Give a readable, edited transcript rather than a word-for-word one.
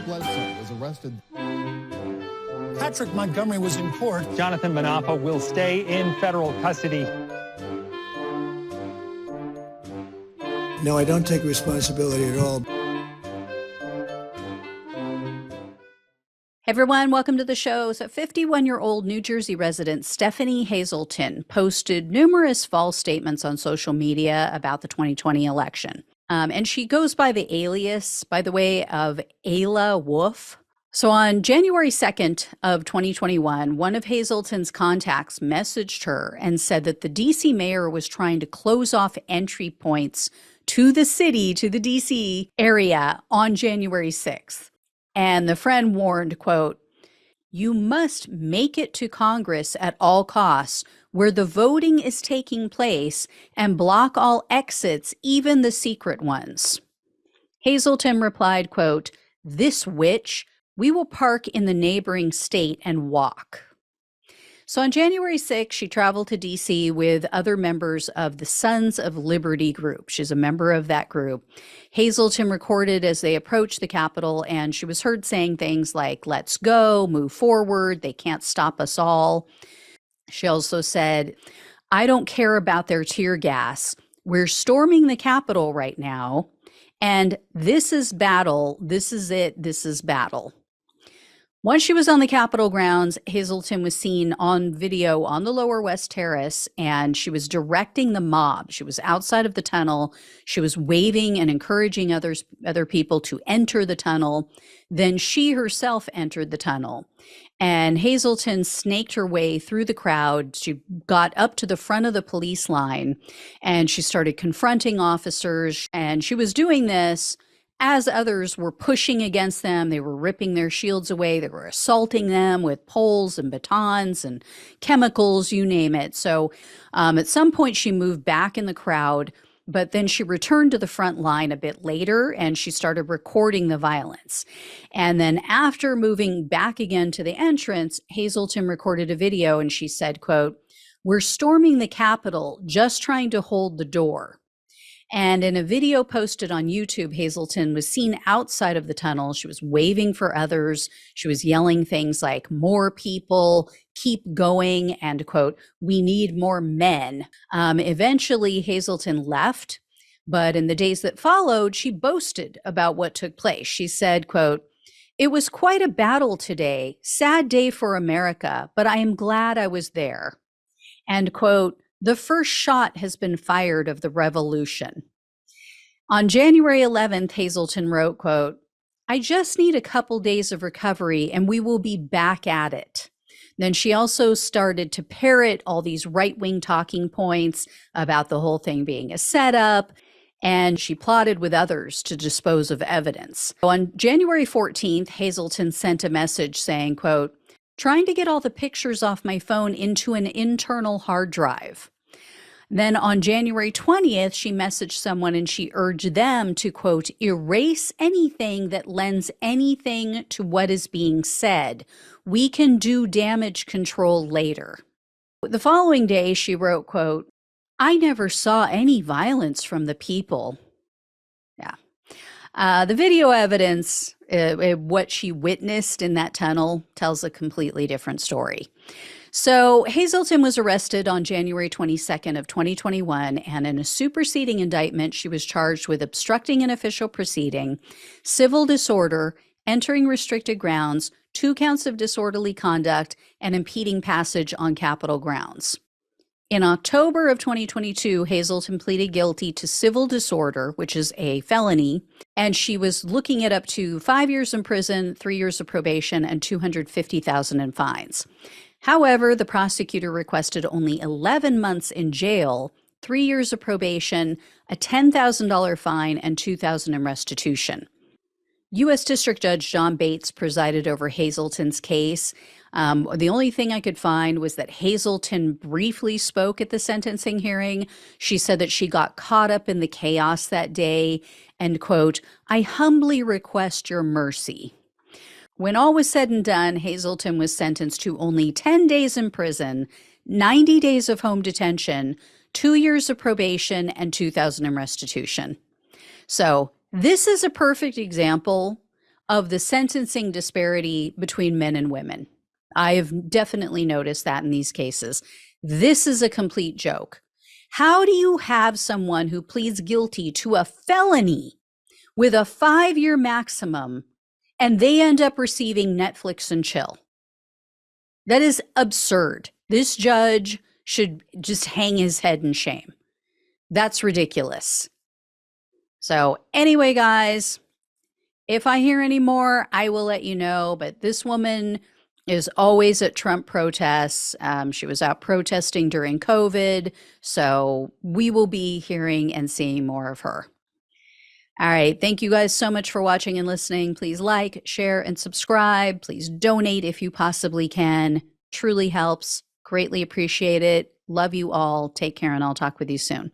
Bledsoe was arrested. Patrick Montgomery was in court. Jonathan Manapa will stay in federal custody. No, I don't take responsibility at all. Hey everyone, welcome to the show. So 51-year-old New Jersey resident Stephanie Hazelton posted numerous false statements on social media about the 2020 election. And she goes by the alias, by the way, of Ayla Wolf. So on January 2nd of 2021, one of Hazelton's contacts messaged her and said that the DC mayor was trying to close off entry points to the city, to the DC area on January 6th. And the friend warned, quote, "You must make it to Congress at all costs, where the voting is taking place, and block all exits, even the secret ones." Hazelton replied, quote, "This witch, we will park in the neighboring state and walk." So on January 6th, she traveled to DC with other members of the Sons of Liberty group. She's a member of that group. Hazelton recorded as they approached the Capitol, and she was heard saying things like, "Let's go, move forward, they can't stop us all." She also said, "I don't care about their tear gas. We're storming the Capitol right now, and this is battle. This is it. This is battle." Once she was on the Capitol grounds, Hazelton was seen on video on the Lower West Terrace, and she was directing the mob. She was outside of the tunnel. She was waving and encouraging other people to enter the tunnel. Then she herself entered the tunnel. And Hazelton snaked her way through the crowd. She got up to the front of the police line, and she started confronting officers. And she was doing this as others were pushing against them. They were ripping their shields away. They were assaulting them with poles and batons and chemicals, you name it. So at some point she moved back in the crowd, but then she returned to the front line a bit later and she started recording the violence. And then after moving back again to the entrance, Hazelton recorded a video and she said, quote, "We're storming the Capitol, just trying to hold the door." And in a video posted on YouTube, Hazelton was seen outside of the tunnel. She was waving for others. She was yelling things like, "More people, keep going," and quote, "We need more men." Eventually, Hazelton left, but in the days that followed, she boasted about what took place. She said, quote, "It was quite a battle today. Sad day for America, but I am glad I was there." And quote, "The first shot has been fired of the revolution." On January 11th, Hazelton wrote, quote, "I just need a couple days of recovery and we will be back at it." Then she also started to parrot all these right-wing talking points about the whole thing being a setup, and she plotted with others to dispose of evidence. On January 14th, Hazelton sent a message saying, quote, "Trying to get all the pictures off my phone into an internal hard drive." Then on January 20th, she messaged someone and she urged them to, quote, "Erase anything that lends anything to what is being said. We can do damage control later." The following day, she wrote, quote, "I never saw any violence from the people." Yeah. The video evidence, what she witnessed in that tunnel, tells a completely different story. So Hazelton was arrested on January 22nd of 2021, and in a superseding indictment, she was charged with obstructing an official proceeding, civil disorder, entering restricted grounds, 2 counts of disorderly conduct, and impeding passage on Capitol grounds. In October of 2022, Hazelton pleaded guilty to civil disorder, which is a felony, and she was looking at up to 5 years in prison, 3 years of probation, and $250,000 in fines. However, the prosecutor requested only 11 months in jail, 3 years of probation, a $10,000 fine, and $2,000 in restitution. U.S. District Judge John Bates presided over Hazelton's case. The only thing I could find was that Hazelton briefly spoke at the sentencing hearing. She said that she got caught up in the chaos that day and, quote, "I humbly request your mercy." When all was said and done, Hazelton was sentenced to only 10 days in prison, 90 days of home detention, 2 years of probation, and $2,000 in restitution. So this is a perfect example of the sentencing disparity between men and women. I have definitely noticed that in these cases. This is a complete joke. How do you have someone who pleads guilty to a felony with a 5-year maximum and they end up receiving Netflix and chill? That is absurd. This judge should just hang his head in shame. That's ridiculous. So anyway, guys, if I hear any more, I will let you know. But this woman is always at Trump protests. She was out protesting during COVID. So we will be hearing and seeing more of her. All right. Thank you guys so much for watching and listening. Please like, share, and subscribe. Please donate if you possibly can. Truly helps. Greatly appreciate it. Love you all. Take care, and I'll talk with you soon.